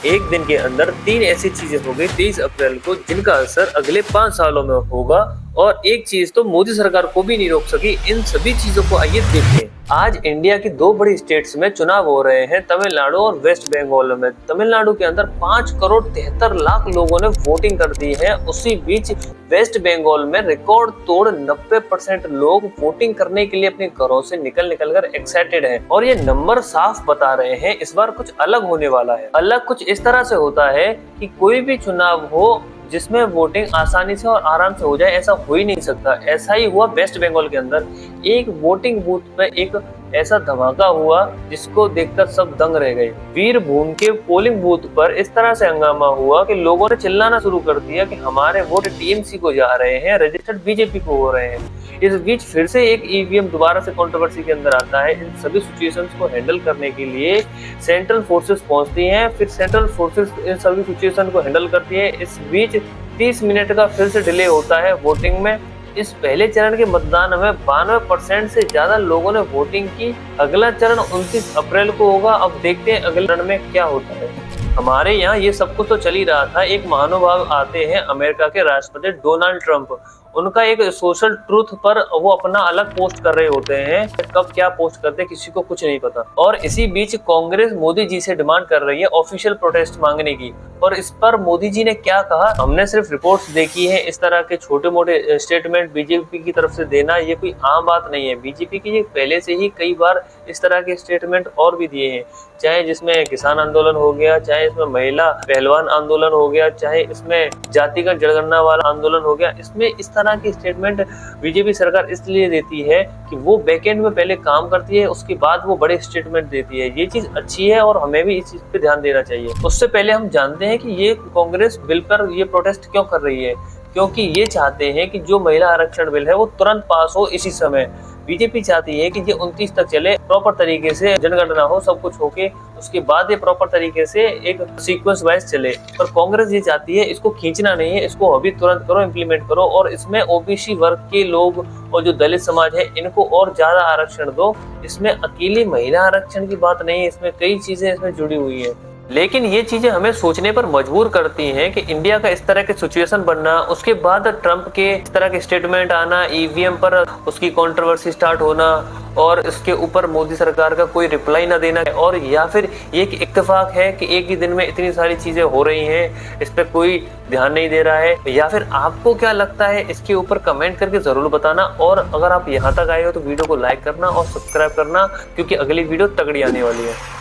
एक दिन के अंदर 3 ऐसी चीजें हो गई 23 अप्रैल को जिनका असर अगले 5 सालों में होगा, और एक चीज तो मोदी सरकार को भी नहीं रोक सकी। इन सभी चीजों को आइए देखें। आज इंडिया की 2 बड़ी स्टेट्स में चुनाव हो रहे हैं, तमिलनाडु और वेस्ट बंगाल में। तमिलनाडु के अंदर 5 करोड़ 73 लाख लोगों ने वोटिंग कर दी है। उसी बीच वेस्ट बंगाल में रिकॉर्ड तोड़ 90% लोग वोटिंग करने के लिए अपने घरों से निकल कर एक्साइटेड हैं। और ये नंबर साफ बता रहे हैं इस बार कुछ अलग होने वाला है। अलग कुछ इस तरह से होता है कि कोई भी चुनाव हो जिसमें वोटिंग आसानी से और आराम से हो जाए, ऐसा हो ही नहीं सकता। ऐसा ही हुआ वेस्ट बंगाल के अंदर। एक वोटिंग बूथ पे एक ऐसा धमाका हुआ जिसको देखकर सब दंग रह गए। वीरभूम के पोलिंग बूथ पर इस तरह से हंगामा हुआ कि लोगों ने चिल्लाना शुरू कर दिया कि हमारे वोट टीएमसी को जा रहे हैं, रजिस्टर्ड बीजेपी को हो रहे हैं। इस बीच फिर से एक ईवीएम दोबारा से कंट्रोवर्सी के अंदर आता है। इन सभी सिचुएशंस को हैंडल करने के लिए सेंट्रल फोर्सेस पहुंचती हैं, फिर सेंट्रल फोर्सेस इन सभी सिचुएशन को हैंडल करती है। इस बीच 30 मिनट का फिर से डिले होता है वोटिंग में। इस पहले चरण के मतदान में 92% से ज्यादा लोगों ने वोटिंग की। अगला चरण 29 अप्रैल को होगा। अब देखते हैं अगले चरण में क्या होता है। हमारे यहाँ ये सब कुछ तो चल ही रहा था। एक महानुभाव आते हैं, अमेरिका के राष्ट्रपति डोनाल्ड ट्रंप। उनका एक सोशल ट्रूथ पर वो अपना अलग पोस्ट कर रहे होते हैं। कब क्या पोस्ट करते हैं किसी को कुछ नहीं पता। और इसी बीच कांग्रेस मोदी जी से डिमांड कर रही है ऑफिशियल प्रोटेस्ट मांगने की। और इस पर मोदी जी ने क्या कहा, हमने सिर्फ रिपोर्ट्स देखी है। इस तरह के छोटे मोटे स्टेटमेंट बीजेपी की तरफ से देना ये कोई आम बात नहीं है। बीजेपी की ये पहले से ही कई बार इस तरह के स्टेटमेंट और भी दिए हैं, चाहे जिसमें किसान आंदोलन हो गया, चाहे इसमें महिला पहलवान आंदोलन हो गया, चाहे इसमें जातिगत जनगणना वाला आंदोलन हो गया। इसमें इस तरह की स्टेटमेंट बीजेपी सरकार इसलिए देती है कि वो बैकएंड में पहले काम करती है, उसके बाद वो बड़े स्टेटमेंट देती है। ये चीज अच्छी है और हमें भी इस चीज पे ध्यान देना चाहिए। उससे पहले हम जानते हैं कि ये कांग्रेस बिल पर ये प्रोटेस्ट क्यों कर रही है, क्योंकि ये चाहते हैं कि जो महिला आरक्षण बिल है वो तुरंत पास हो इसी समय। बीजेपी चाहती है कि ये 29 तक चले, प्रॉपर तरीके से जनगणना हो, सब कुछ होके उसके बाद ये प्रॉपर तरीके से एक सीक्वेंस वाइज चले। पर कांग्रेस ये चाहती है इसको खींचना नहीं है, इसको अभी तुरंत करो, इम्प्लीमेंट करो। और इसमें ओबीसी वर्ग के लोग और जो दलित समाज है इनको और ज्यादा आरक्षण दो। इसमें अकेली महिला आरक्षण की बात नहीं है, इसमें कई चीजें इसमें जुड़ी हुई है। लेकिन ये चीजें हमें सोचने पर मजबूर करती हैं कि इंडिया का इस तरह के सिचुएशन बनना, उसके बाद ट्रंप के इस तरह के स्टेटमेंट आना, ईवीएम पर उसकी कंट्रोवर्सी स्टार्ट होना, और इसके ऊपर मोदी सरकार का कोई रिप्लाई ना देना, और या फिर ये कि इत्तेफाक है कि एक ही दिन में इतनी सारी चीजें हो रही हैं, इस पर कोई ध्यान नहीं दे रहा है। या फिर आपको क्या लगता है, इसके ऊपर कमेंट करके जरूर बताना। और अगर आप यहाँ तक आए हो तो वीडियो को लाइक करना और सब्सक्राइब करना, क्योंकि अगली वीडियो तगड़ी आने वाली है।